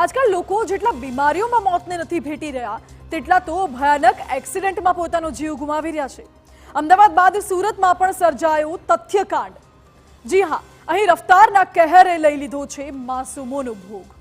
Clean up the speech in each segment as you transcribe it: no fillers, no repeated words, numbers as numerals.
આજકાલ લોકો જેટલા બીમારીઓમાં મોતને નથી ભેટી રહ્યા તેટલા તો ભયાનક એક્સિડન્ટમાં પોતાનો જીવ ગુમાવી રહ્યા છે। અમદાવાદ બાદ સુરતમાં પણ સર્જાયો તથ્યકાંડ। જી હા, અહીં રફતારના કહેરે લઈ લીધો છે માસૂમોનો ભોગ।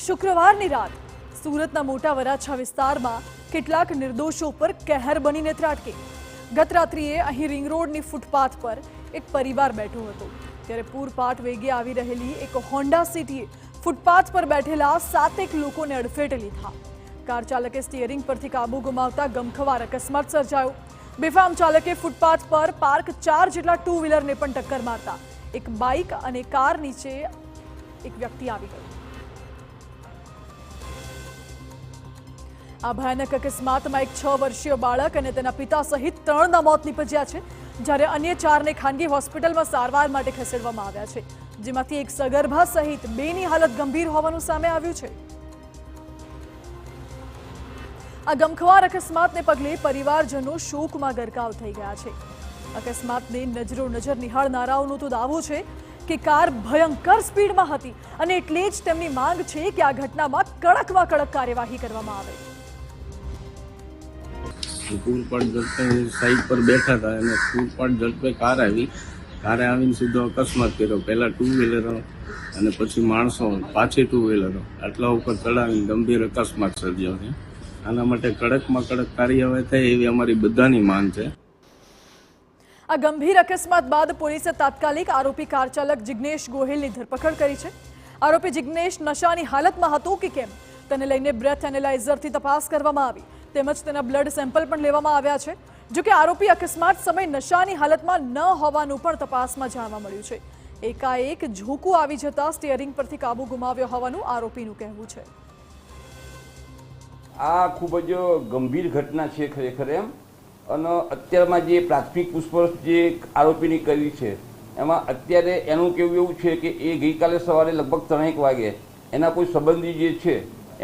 શુક્રવારની રાત સુરતના મોટા વરાછા વિસ્તારમાં કેટલાક નિર્દોષો પર કહેર બનીને ત્રાટકે। ગત રાત્રિએ અહીં રિંગ રોડની ફૂટપાથ પર એક પરિવાર બેઠો હતો, ત્યારે પૂરપાટ વેગે આવી રહેલી એક હોન્ડા સિટીએ ફૂટપાથ પર બેઠેલા 7 લોકોને અડફેટે લીધા। કાર ચાલકે સ્ટીયરિંગ પરથી કાબુ ગુમાવતા ગમખ્વાર અકસ્માત સર્જાયો। બેફામ ચાલકે ફૂટપાથ પર પાર્ક 4 જેટલા ટુ વ્હીલરને પણ ટક્કર મારતા એક બાઇક અને કાર નીચે એક વ્યક્તિ આવી ગયો। આ ભયાનક અકસ્માતમાં એક 6 વર્ષીય બાળક અને તેના પિતા સહિત 3ના મોત નીપજ્યા છે, જ્યારે અન્ય 4ને ખાનગી હોસ્પિટલમાં સારવાર માટે ખસેડવામાં આવ્યા છે, જેમાંથી એક સગર્ભા સહિત 2ની હાલત ગંભીર હોવાનું સામે આવ્યું છે। આ ગમખ્વાર અકસ્માતને પગલે પરિવારજનો શોકમાં ગરકાવ થઈ ગયા છે। અકસ્માતને નજરો નજર નિહાળનારાઓનો તો દાવો છે કે કાર ભયંકર સ્પીડમાં હતી અને એટલે જ તેમની માંગ છે કે આ ઘટનામાં કડકમાં કડક કાર્યવાહી કરવામાં આવે। પૂરપાટ ઝડપે સાઈડ પર બેઠા હતા અને પૂરપાટ ઝડપે કાર આવીને સીધો અકસ્માત કર્યો। પહેલા ટુ વ્હીલરો અને પછી માણસો, પાછી ટુ વ્હીલરો આટલા ઉપર ચડાવીને ગંભીર અકસ્માત સર્જ્યો છે। આના માટે કડકમાં કડક કાર્યવાહી થાય એવી અમારી બધાની માંગ છે। આ ગંભીર અકસ્માત બાદ પોલીસે તાત્કાલિક આરોપી કાર ચાલક જિગ્નેશ ગોહિલની ધરપકડ કરી છે। આરોપી જિગ્નેશ નશાની હાલતમાં હતો કે કેમ તેને લઈને બ્રેથ એનાલાઇઝરથી તપાસ કરવામાં આવી, તેમજ તેના બ્લડ સેમ્પલ પણ લેવામાં આવ્યા છે। જો કે આરોપી અકસ્માત સમય નશાની હાલતમાં ન હોવાનું પણ તપાસમાં જાણવા મળ્યું છે। એકાએક ઝોકું આવી જતા સ્ટીયરિંગ પરથી કાબુ ગુમાવ્યો હોવાનું આરોપીનું કહેવું છે। આ ખૂબ જ ગંભીર ઘટના છે ખરેખર એમ, અને અત્યારમાં જે પ્રાથમિક પૂછપરછ જે આરોપીની કરી છે એમાં અત્યારે એનું કહેવું એવું છે કે એ ગઈકાલે સવારે લગભગ 3 વાગે એના કોઈ સંબંધી જે છે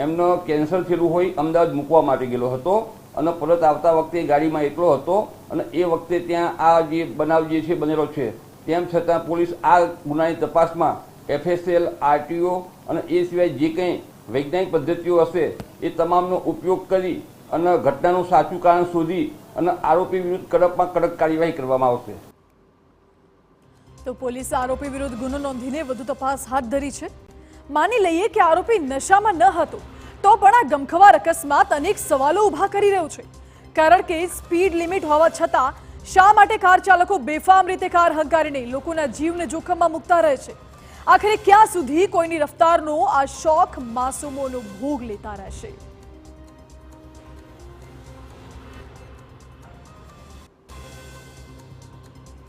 એમનો કેન્સર થયેલું હોય અમદાવાદ મૂકવા માટે ગયેલો હતો અને પરત આવતા વખતે ગાડીમાં એકલો હતો અને એ વખતે ત્યાં આ જે બનાવ જે છે બનેલો છે, તેમ છતાં પોલીસ આ ગુનાની તપાસમાં FSL, RTO અને એ સિવાય જે કંઈ વૈજ્ઞાનિક પદ્ધતિઓ હશે એ તમામનો ઉપયોગ કરી અને ઘટનાનું સાચું કારણ શોધી અને આરોપી વિરુદ્ધ કડકમાં કડક કાર્યવાહી કરવામાં આવશે। તો પોલીસે આરોપી વિરુદ્ધ ગુનો નોંધીને વધુ તપાસ હાથ ધરી છે। માની લઈએ કે આરોપી નશામાં ન હતો તો પણ આ ગમખ્વાર અકસ્માત અનેક સવાલો ઊભા કરી રહ્યો છે, કારણ કે સ્પીડ લિમિટ હોવા છતાં શા માટે કાર ચાલકો બેફામ રીતે કાર હંકારીને લોકોના જીવને જોખમમાં મૂકતા રહે છે? આખરે ક્યાં સુધી કોઈની રફતારનો આ શોખ માસૂમોનો ભોગ લેતા રહેશે?